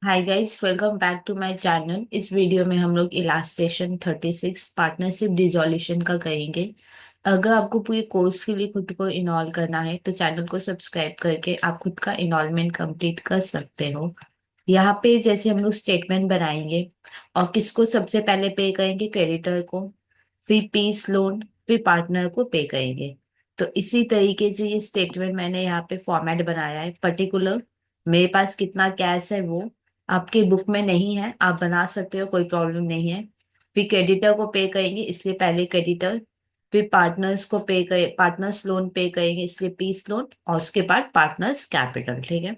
Hi guys, welcome back to my channel. इस video में हम लोग इलास्ट्रेशन 36 पार्टनरशिप डिसॉल्यूशन का करेंगे। अगर आपको पूरी कोर्स के लिए खुद को इनॉल करना है तो चैनल को सब्सक्राइब करके आप खुद का इनॉलमेंट कंप्लीट कर सकते हो। यहाँ पे जैसे हम लोग स्टेटमेंट बनाएंगे और किसको सबसे पहले पे करेंगे, क्रेडिटर को, फिर पीस लोन, फिर पार्टनर को पे करेंगे। तो इसी तरीके से ये स्टेटमेंट मैंने यहाँ पे फॉर्मेट बनाया है। पर्टिकुलर मेरे पास कितना कैश है वो आपके बुक में नहीं है, आप बना सकते हो, कोई प्रॉब्लम नहीं है। फिर क्रेडिटर को पे करेंगे, इसलिए पहले क्रेडिटर। फिर पार्टनर्स को पे करे, पार्टनर्स लोन पे करेंगे, इसलिए पीस लोन, और उसके बाद पार्टनर्स कैपिटल। ठीक है,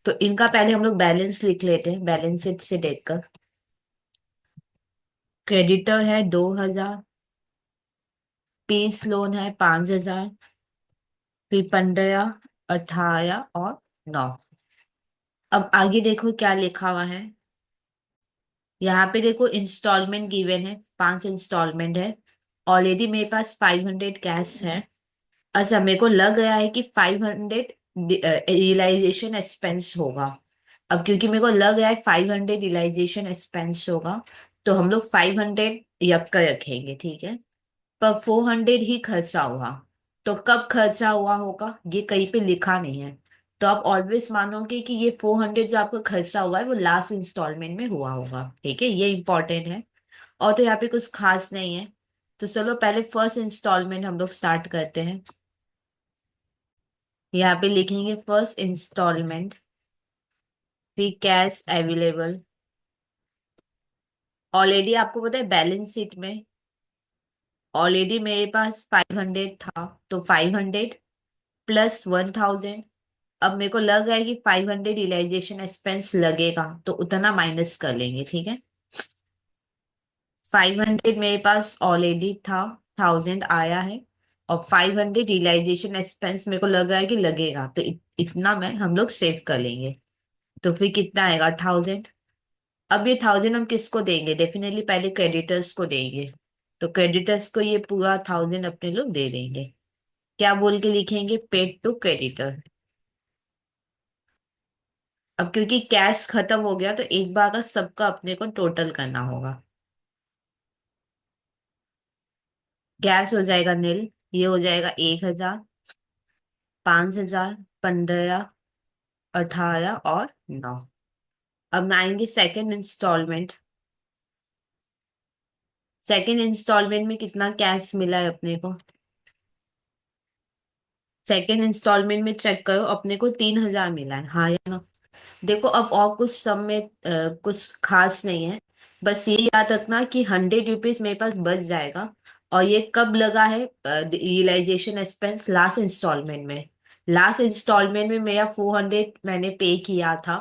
तो इनका पहले हम लोग बैलेंस लिख लेते हैं, बैलेंस शीट से देखकर। क्रेडिटर है 2,000, पीस लोन है 5,000, फिर 15, 18 और 9। अब आगे देखो क्या लिखा हुआ है। यहाँ पे देखो इंस्टॉलमेंट गिवन है, 5 इंस्टॉलमेंट है। ऑलरेडी मेरे पास 500 कैश है। अच्छा, मेरे को लग रहा है कि 500 रियलाइजेशन एक्सपेंस होगा। अब क्योंकि मेरे को लग रहा है 500 रियलाइजेशन एक्सपेंस होगा, तो हम लोग 500 यक्का रखेंगे, ठीक है। पर 400 ही खर्चा हुआ। तो कब खर्चा हुआ होगा ये कहीं पे लिखा नहीं है। तो आप ऑलवेज मानोगे कि ये 400 जो आपका खर्चा हुआ है वो लास्ट इंस्टॉलमेंट में हुआ होगा, ठीक है, ये इंपॉर्टेंट है। और तो यहाँ पे कुछ खास नहीं है। तो चलो पहले फर्स्ट इंस्टॉलमेंट हम लोग स्टार्ट करते हैं। यहाँ पे लिखेंगे फर्स्ट इंस्टॉलमेंट, फिर कैश अवेलेबल। ऑलरेडी आपको पता है बैलेंस शीट में ऑलरेडी मेरे पास 500 था, तो 500 प्लस 1,000। अब मेरे को लग रहा है कि 500 रियलाइजेशन एक्सपेंस लगेगा, तो उतना माइनस कर लेंगे, ठीक है। 500 मेरे पास ऑलरेडी था, 1,000 आया है, और 500 रियलाइजेशन एक्सपेंस मेरे को लग रहा है कि लगेगा, तो इतना में हम लोग सेव कर लेंगे। तो फिर कितना आएगा, 1,000। अब ये 1,000 हम किसको देंगे, डेफिनेटली पहले क्रेडिटर्स को देंगे। तो क्रेडिटर्स को ये पूरा 1,000 अपने लोग दे देंगे। क्या बोल के लिखेंगे, पेड टू क्रेडिटर। अब क्योंकि कैश खत्म हो गया तो एक बार का सबका अपने को टोटल करना होगा। कैश हो जाएगा नील, ये हो जाएगा 1,000, 5,000, 15, 18 और 9। अब आएंगे सेकंड इंस्टॉलमेंट। सेकंड इंस्टॉलमेंट में कितना कैश मिला है अपने को, सेकंड इंस्टॉलमेंट में चेक करो, अपने को 3,000 मिला है, हाँ या ना। देखो अब और कुछ सम में कुछ खास नहीं है। बस ये याद रखना कि 100 रुपीज मेरे पास बच जाएगा। और ये कब लगा है, रियलाइजेशन एक्सपेंस लास्ट इंस्टॉलमेंट में। लास्ट इंस्टॉलमेंट में मेरा 400 मैंने पे किया था।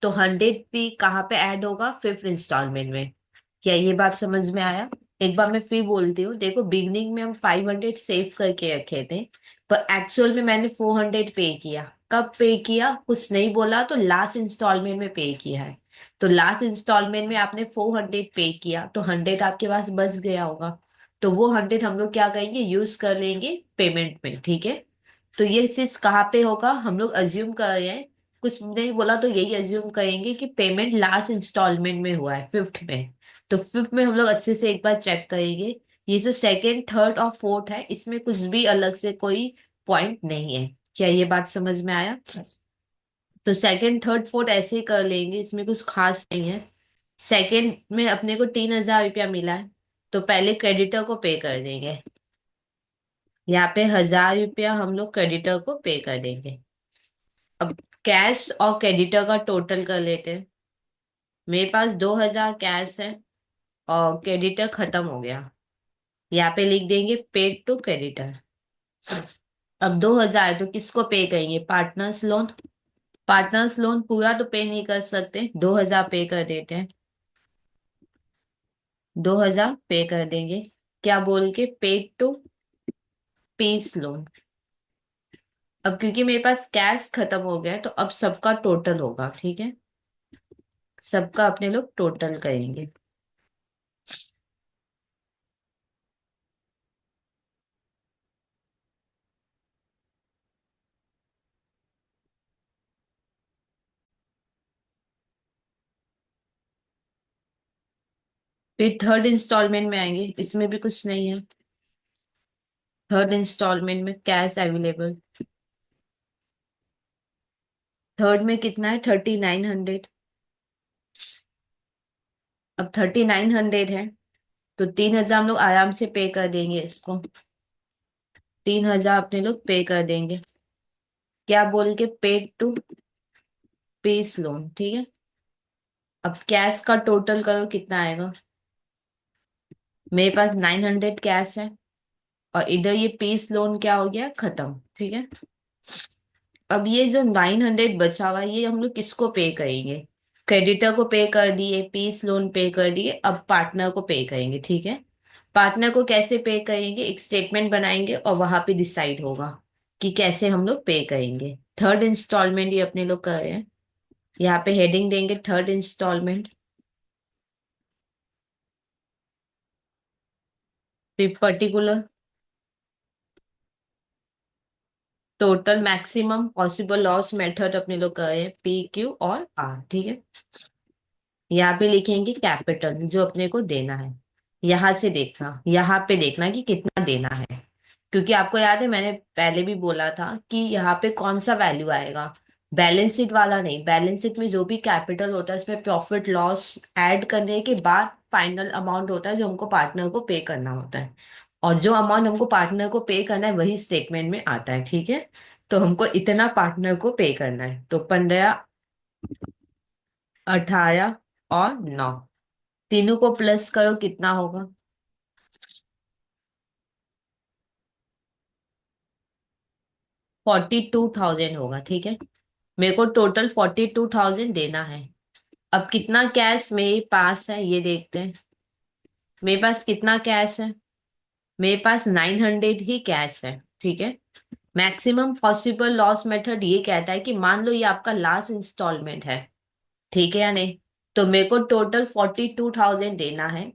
तो 100 भी कहाँ पे ऐड होगा, फिफ्थ इंस्टॉलमेंट में। क्या ये बात समझ में आया। एक बार मैं फिर बोलती हूँ, देखो बिगनिंग में हम 500 सेव करके रखे थे, पर एक्चुअल में मैंने 400 पे किया। कब पे किया, कुछ नहीं बोला, तो लास्ट इंस्टॉलमेंट में पे किया है। तो लास्ट इंस्टॉलमेंट में आपने 400 पे किया, तो 100 आपके पास बच गया होगा। तो वो 100 हम लोग क्या करेंगे, यूज कर लेंगे पेमेंट में, ठीक है। तो ये चीज कहाँ पे होगा, हम लोग अज्यूम कर रहे हैं, कुछ नहीं बोला तो यही अज्यूम करेंगे कि पेमेंट लास्ट इंस्टॉलमेंट में हुआ है, फिफ्थ में। तो फिफ्थ में हम लोग अच्छे से एक बार चेक करेंगे। ये जो सेकंड, थर्ड और फोर्थ है, इसमें कुछ भी अलग से कोई पॉइंट नहीं है। क्या ये बात समझ में आया। तो सेकंड, थर्ड, फोर्थ ऐसे ही कर लेंगे, इसमें कुछ खास नहीं है। सेकंड में अपने को 3,000 रुपया मिला है, तो पहले क्रेडिटर को पे कर देंगे। यहाँ पे 1,000 रुपया हम लोग क्रेडिटर को पे कर देंगे। अब कैश और क्रेडिटर का टोटल कर लेते हैं। मेरे पास 2,000 कैश है और क्रेडिटर खत्म हो गया। यहाँ पे लिख देंगे पेड टू क्रेडिटर। अब 2,000 तो किसको पे करेंगे, पार्टनर्स लोन। पार्टनर्स लोन पूरा तो पे नहीं कर सकते, 2,000 पे कर देते हैं। 2,000 पे कर देंगे। क्या बोल के, पेड टू पीस लोन। अब क्योंकि मेरे पास कैश खत्म हो गया है तो अब सबका टोटल होगा, ठीक है। सबका अपने लोग टोटल करेंगे। फिर थर्ड इंस्टॉलमेंट में आएंगे, इसमें भी कुछ नहीं है। थर्ड इंस्टॉलमेंट में कैश अवेलेबल। थर्ड में कितना है, 3900। अब 3900 है, तो 3000 हम लोग आराम से पे कर देंगे इसको। 3000 अपने लोग पे कर देंगे। क्या बोल के, पेड टू पीस लोन, ठीक है। अब कैश का टोटल करो कितना आएगा। मेरे पास 900 कैश है, और इधर ये पीस लोन क्या हो गया, खत्म, ठीक है। अब ये जो 900 बचा हुआ है, ये हम लोग किसको पे करेंगे। क्रेडिटर को पे कर दिए, पीस लोन पे कर दिए, अब पार्टनर को पे करेंगे, ठीक है। पार्टनर को कैसे पे करेंगे, एक स्टेटमेंट बनाएंगे और वहां पे डिसाइड होगा कि कैसे हम लोग पे करेंगे। थर्ड इंस्टॉलमेंट ये अपने लोग कर रहे हैं, यहाँ पे हेडिंग देंगे थर्ड इंस्टॉलमेंट। फिर particular total maximum possible loss method अपने लोग कर रहे हैं, PQ और R, ठीक है। यहाँ पे लिखेंगे कैपिटल जो अपने को देना है। यहाँ से देखना, यहाँ पे देखना कि कितना देना है। क्योंकि आपको याद है मैंने पहले भी बोला था कि यहाँ पे कौन सा वैल्यू आएगा, बैलेंस शीट वाला नहीं। बैलेंस शीट में जो भी कैपिटल होता है उसमें प्रॉफिट लॉस ऐड करने के बाद फाइनल अमाउंट होता है जो हमको पार्टनर को पे करना होता है। और जो अमाउंट हमको पार्टनर को पे करना है वही स्टेटमेंट में आता है, ठीक है। तो हमको इतना पार्टनर को पे करना है, तो 15, 18 और 9, तीनों को प्लस करो कितना होगा। 42,000 होगा, ठीक है। मेरे को टोटल 42,000 देना है। अब कितना कैश मेरे पास है ये देखते हैं। मेरे पास कितना कैश है, मेरे पास 900 ही कैश है, ठीक है। मैक्सिमम पॉसिबल लॉस मेथड ये कहता है कि मान लो ये आपका लास्ट इंस्टॉलमेंट है, ठीक है या नहीं। तो मेरे को टोटल 42,000 देना है,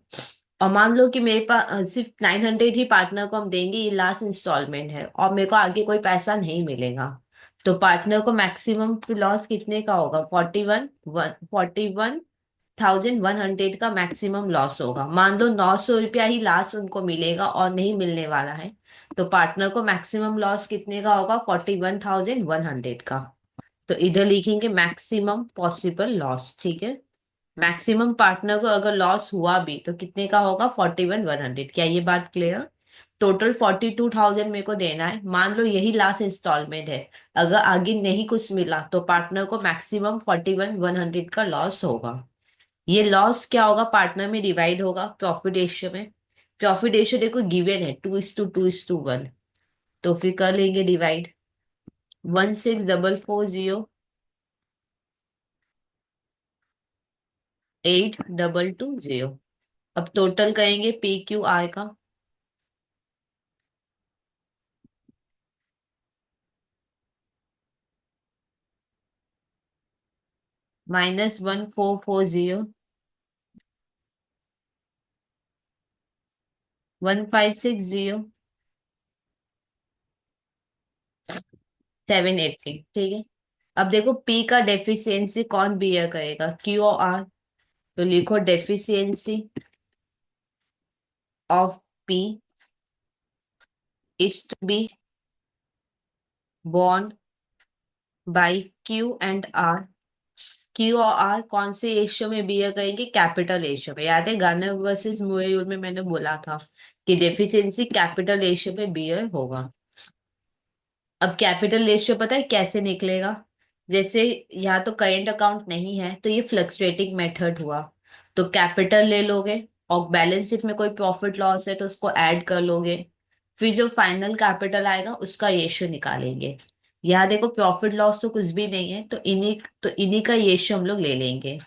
और मान लो कि मेरे पास सिर्फ 900 ही पार्टनर को हम देंगे, ये लास्ट इंस्टॉलमेंट है और मेरे को आगे कोई पैसा नहीं मिलेगा। तो पार्टनर को मैक्सिमम लॉस कितने का होगा, 41,100 का मैक्सिमम लॉस होगा। मान लो 900 रुपया ही लास्ट उनको मिलेगा और नहीं मिलने वाला है, तो पार्टनर को मैक्सिमम लॉस कितने का होगा, 41,100 का। तो इधर लिखेंगे मैक्सिमम पॉसिबल लॉस, ठीक है। मैक्सिमम पार्टनर को अगर लॉस हुआ भी तो कितने का होगा, 41,100। क्या ये बात क्लियर। टोटल 42,000 मेरे को देना है, मान लो यही लास्ट इंस्टॉलमेंट है। अगर आगे नहीं कुछ मिला तो पार्टनर को मैक्सिमम 41,100 का लॉस होगा। ये लॉस क्या होगा, पार्टनर में डिवाइड होगा प्रॉफिट रेशियो में। प्रॉफिट रेशियो देखो गिवन है 2:2:1, तो फिर कर लेंगे डिवाइड। 16,440,8,220। अब टोटल करेंगे PQR का। -144,01560,783, ठीक है। अब देखो P का डेफिशिएंसी कौन बियर करेगा, QOR। तो लिखो deficiency of P is to be bond by Q and R। Q और R कौन से रेशियो में बियर करेंगे, कैपिटल रेशियो में। याद है गार्नर वर्सेस मूर में मैंने बोला था कि डेफिशिएंसी कैपिटल रेशियो में बियर होगा। अब कैपिटल रेशियो पता है कैसे निकलेगा। जैसे यहाँ तो करेंट अकाउंट नहीं है तो ये फ्लक्चुएटिंग मेथड हुआ। तो कैपिटल ले लोगे, और बैलेंस शीट में कोई प्रॉफिट लॉस है तो उसको ऐड कर लोगे। फिर जो फाइनल कैपिटल आएगा उसका रेशियो निकालेंगे। यहाँ देखो प्रॉफिट लॉस तो कुछ भी नहीं है, तो इन्हीं का रेशियो हम लोग ले लेंगे।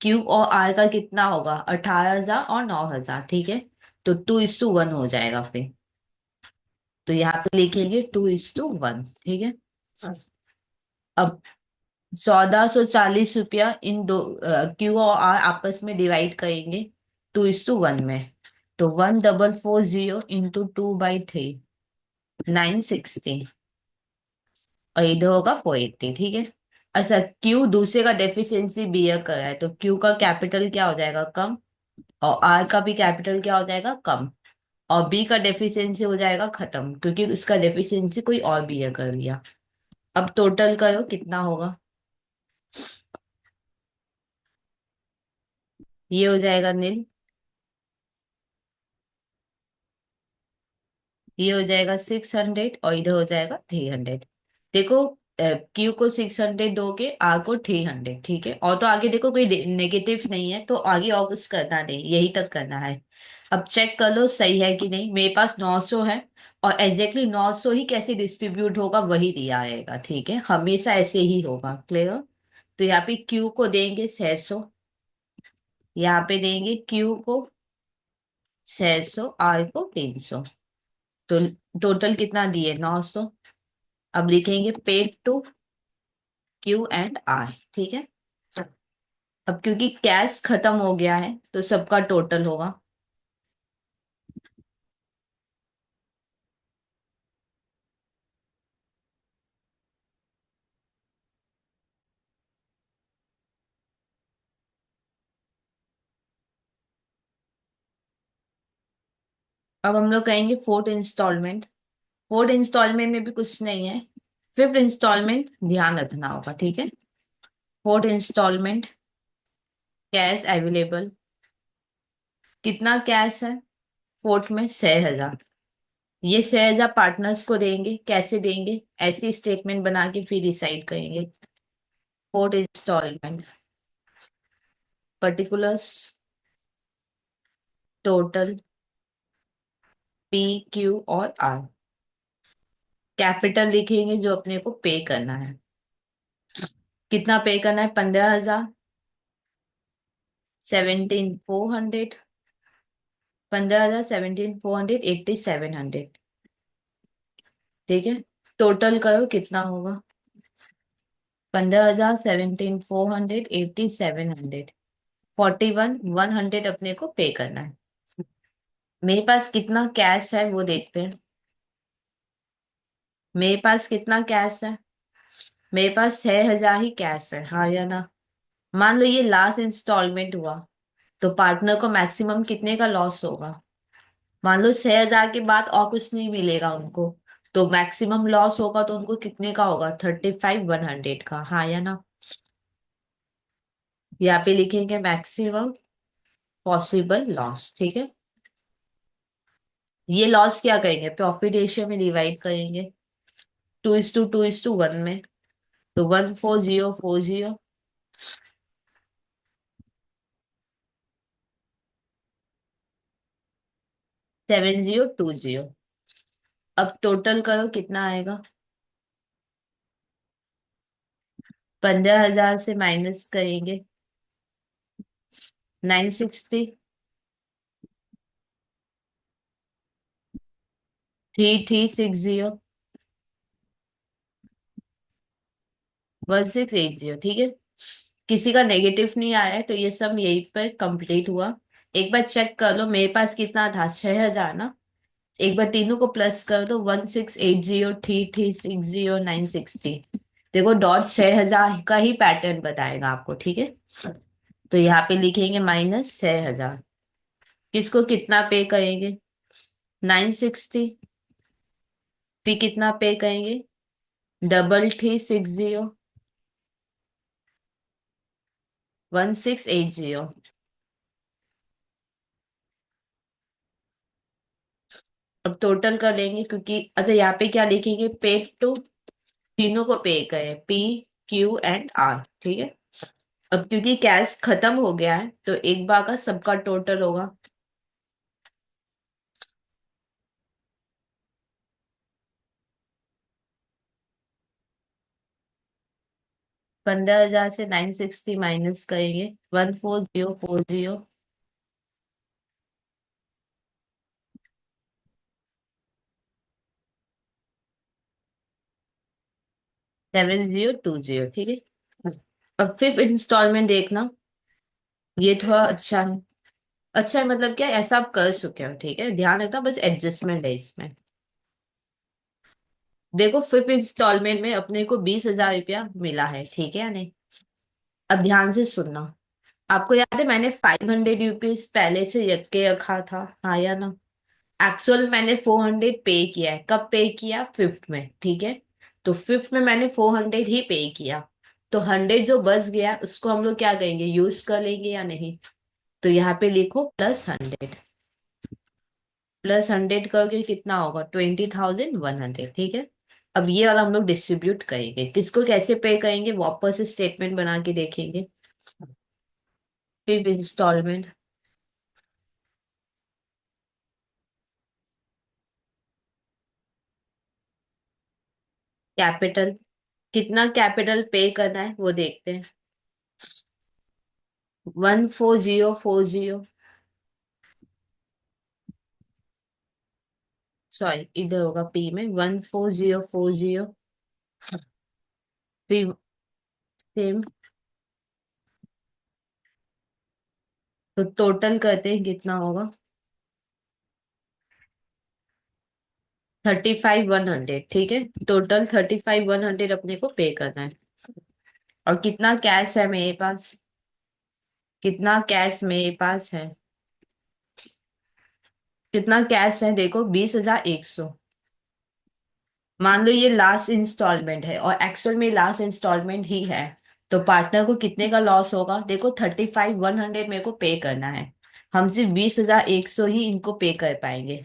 Q और R का कितना होगा, 18,000 और 9,000, ठीक है। तो 2:1 हो जाएगा फिर। तो यहाँ पे लिखेंगे 2:1, ठीक है। अब 1,440 रुपया इन दो Q और R आपस में डिवाइड करेंगे 2:1 में। तो 1,440 इंटू 2/3, 960, और इधर होगा 480, ठीक है। अच्छा, Q दूसरे का डेफिशिएंसी बियर कर रहा है तो Q का कैपिटल क्या हो जाएगा, कम। और आर का भी कैपिटल क्या हो जाएगा, कम। और बी का डेफिशिएंसी हो जाएगा खत्म, क्योंकि उसका डेफिशिएंसी कोई और बी है कर लिया। अब टोटल करो कितना होगा। ये हो जाएगा नील। ये हो जाएगा 600 और इधर हो जाएगा 300। देखो, क्यू को 600 दोगे, आर को 300, ठीक है। और तो आगे देखो कोई नेगेटिव नहीं है, तो आगे और कुछ करना नहीं, यही तक करना है। अब चेक कर लो सही है कि नहीं। मेरे पास 900 है, और एग्जैक्टली 900 ही कैसे डिस्ट्रीब्यूट होगा वही दिया आएगा, ठीक है। हमेशा ऐसे ही होगा, क्लियर। तो यहाँ पे क्यू को देंगे 600, यहाँ पे देंगे क्यू को 600, आर को 300। तो टोटल कितना दिए, 900। अब लिखेंगे paid to Q and R, ठीक है। अब क्योंकि कैश खत्म हो गया है तो सबका टोटल होगा। अब हम लोग कहेंगे फोर्थ इंस्टॉलमेंट। फोर्थ इंस्टॉलमेंट में भी कुछ नहीं है। फिफ्थ इंस्टॉलमेंट ध्यान रखना होगा, ठीक है। Fourth instalment, cash available. कितना कैश है फोर्थ में, 6,000। ये 6,000 पार्टनर्स को देंगे, कैसे देंगे, ऐसी स्टेटमेंट बना के फिर डिसाइड करेंगे। Fourth instalment, particulars, total, P, Q और आर। कैपिटल लिखेंगे जो अपने को पे करना है। कितना पे करना है, 15,000, 17,400, 15,000, 17,400, 8,700, ठीक है। टोटल करो कितना होगा, 15,000, 17,400, 8,700, 41,100 अपने को पे करना है। मेरे पास कितना कैश है वो देखते हैं। मेरे पास कितना कैश है, मेरे पास 6,000 ही कैश है, हाँ या ना। मान लो ये लास्ट इंस्टॉलमेंट हुआ, तो पार्टनर को मैक्सिमम कितने का लॉस होगा। मान लो 6,000 के बाद और कुछ नहीं मिलेगा उनको, तो मैक्सिमम लॉस होगा, तो उनको कितने का होगा, 35,100 का, हाँ या ना। यहाँ पे लिखेंगे मैक्सिमम पॉसिबल लॉस, ठीक है। ये लॉस क्या करेंगे, प्रॉफिट रेशियो में डिवाइड करेंगे, 2:2:1 में। तो 14040, 7020। अब टोटल करो कितना आएगा, 15,000 से माइनस करेंगे, 960, 3360, 1680, ठीक है। किसी का नेगेटिव नहीं आया है, तो ये सब यहीं पर कंप्लीट हुआ। एक बार चेक कर लो मेरे पास कितना था, 6,000 ना। एक बार तीनों को प्लस कर दो, 1680, 3360, 960। देखो डॉट 6,000 का ही पैटर्न बताएगा आपको, ठीक है। तो यहाँ पे लिखेंगे -6,000। किसको कितना पे करेंगे, 960। फिर कितना पे करेंगे, 3360, 1680। अब टोटल कर लेंगे, क्योंकि अच्छा यहाँ पे क्या लिखेंगे, पे टू, तीनों को पे करें, पी, क्यू एंड आर, ठीक है। अब क्योंकि कैश खत्म हो गया है, तो एक बार का सबका टोटल होगा। 15,000 से 960 माइनस करेंगे, 14040, 7020, ठीक है। अब फिफ्थ इंस्टॉलमेंट देखना, ये थोड़ा अच्छा है। अच्छा है मतलब क्या, ऐसा आप कर चुके हो, ठीक है, ध्यान रखना, बस एडजस्टमेंट है इसमें। देखो फिफ्थ इंस्टॉलमेंट में अपने को 20,000 रुपया मिला है, ठीक है या नहीं। अब ध्यान से सुनना, आपको याद है मैंने 500 रुपीज पहले से रख के रखा था, हाँ या ना? एक्चुअल मैंने 400 पे किया है, कब पे किया? फिफ्थ में, ठीक है। तो फिफ्थ में मैंने 400 ही पे किया। तो 100 जो बच गया उसको हम लोग क्या करेंगे, यूज कर लेंगे या नहीं? तो यहाँ पे लिखो +100। +100 करके कितना होगा? 20,100, ठीक है। अब ये वाला हम लोग डिस्ट्रीब्यूट करेंगे, किसको कैसे पे करेंगे वापस से स्टेटमेंट बना के देखेंगे। फिर इंस्टॉलमेंट। कैपिटल। कितना कैपिटल पे करना है वो देखते हैं। 14040। सॉरी, इधर होगा पी में 14040। फिर सेम। तो टोटल करते हैं कितना होगा? 35,100, ठीक है। टोटल 35,100 अपने को पे करना है। और कितना कैश है मेरे पास? कितना कैश मेरे पास है? कितना कैश है देखो, 20,100। मान लो ये लास्ट इंस्टॉलमेंट है और एक्चुअल में लास्ट इंस्टॉलमेंट ही है। तो पार्टनर को कितने का लॉस होगा? देखो 35,100 मेरे को पे करना है। हम सिर्फ 20,100 ही इनको पे कर पाएंगे।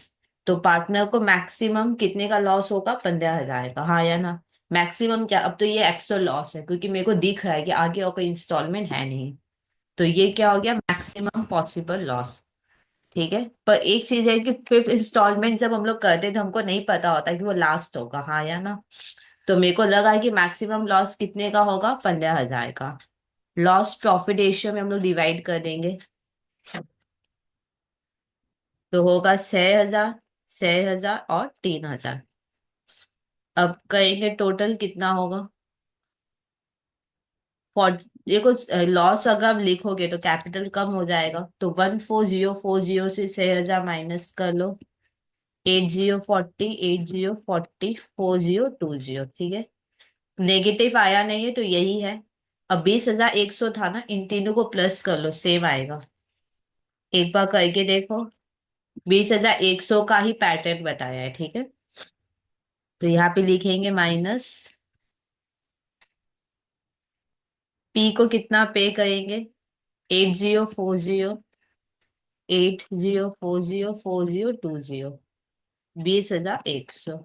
तो पार्टनर को मैक्सिमम कितने का लॉस होगा? 15,000 का, हाँ या ना? मैक्सिमम क्या, अब तो ये एक्चुअल लॉस है क्योंकि मेरे को दिख रहा है कि आगे और कोई इंस्टॉलमेंट है नहीं। तो ये क्या हो गया? Maximum possible loss. ठीक है, पर एक चीज है कि फिफ्थ इंस्टॉलमेंट जब हम लोग करते थे हमको नहीं पता होता कि वो लास्ट होगा, हाँ या ना? तो मेरे को लगा है कि मैक्सिमम लॉस कितने का होगा? 15,000 का। लॉस प्रॉफिट रेशियो में हम लोग डिवाइड कर देंगे। तो होगा 6,000, 6,000 और 3,000। अब कहेंगे टोटल कितना होगा? देखो, लॉस अगर आप लिखोगे तो कैपिटल कम हो जाएगा, तो 14040 से 6,000 माइनस कर लो। 8040, 8040, 4020, ठीक है। नेगेटिव आया नहीं है तो यही है। अब 20,100 था ना, इन तीनों को प्लस कर लो, सेम आएगा। एक बार करके देखो। 20,100 का ही पैटर्न बताया है, ठीक है। तो यहाँ पे लिखेंगे माइनस। पी को कितना पे करेंगे? 8040, 8040, 4020, 20,100।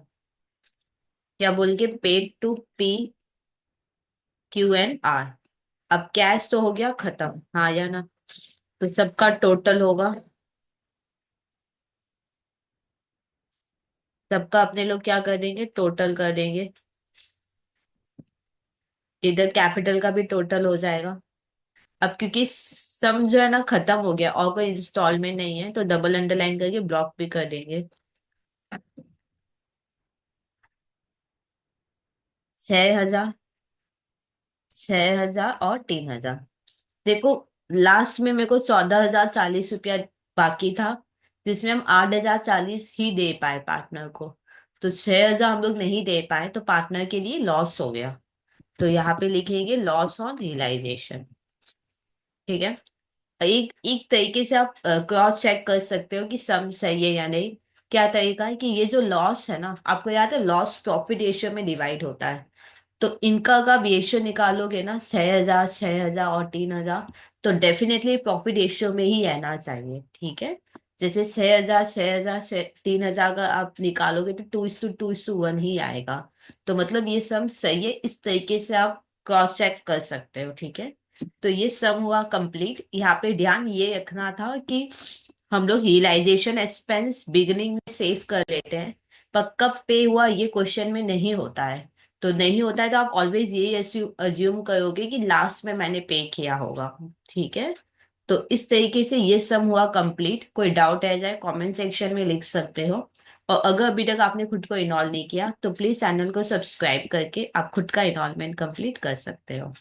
क्या बोल के? Paid to P Q&R। अब कैश तो हो गया खत्म, हाँ या ना? तो सबका टोटल होगा। सबका अपने लोग क्या कर देंगे? टोटल कर देंगे। इधर कैपिटल का भी टोटल हो जाएगा। अब क्योंकि सम जो है ना खत्म हो गया और कोई इंस्टॉलमेंट नहीं है तो डबल अंडरलाइन करके ब्लॉक भी कर देंगे। 6,000, 6,000 और 3,000। देखो, लास्ट में मेरे को 14,040 रुपया बाकी था, जिसमें हम 8,040 ही दे पाए पार्टनर को। तो 6,000 हम लोग नहीं दे पाए तो पार्टनर के लिए लॉस हो गया। तो यहाँ पे लिखेंगे लॉस ऑन रियलाइजेशन, ठीक है। एक एक तरीके से आप क्रॉस चेक कर सकते हो कि सम सही है या नहीं। क्या तरीका है कि ये जो लॉस है ना, आपको याद है लॉस प्रॉफिट रेशियो में डिवाइड होता है। तो इनका का रेशियो निकालोगे ना, 6,000, 6,000 और 3,000, तो डेफिनेटली प्रॉफिट रेशियो में ही रहना चाहिए, ठीक है। जैसे 6,000, 6,000, 3,000 का आप निकालोगे तो 2:2:1 ही आएगा। तो मतलब ये सम सही है, इस तरीके से आप क्रॉस चेक कर सकते हो, ठीक है। तो ये सम हुआ कंप्लीट। यहाँ पे ध्यान ये रखना था कि हम लोग रियलाइजेशन एक्सपेंस बिगिनिंग में सेव कर लेते हैं, पर कब पे हुआ ये क्वेश्चन में नहीं होता है। तो नहीं होता है तो आप ऑलवेज यही अज्यूम करोगे कि लास्ट में मैंने पे किया होगा, ठीक है। तो इस तरीके से ये सम हुआ कंप्लीट। कोई डाउट है जाए कमेंट सेक्शन में लिख सकते हो। और अगर अभी तक आपने खुद को इनॉल्व नहीं किया तो प्लीज चैनल को सब्सक्राइब करके आप खुद का इनॉल्वमेंट कंप्लीट कर सकते हो।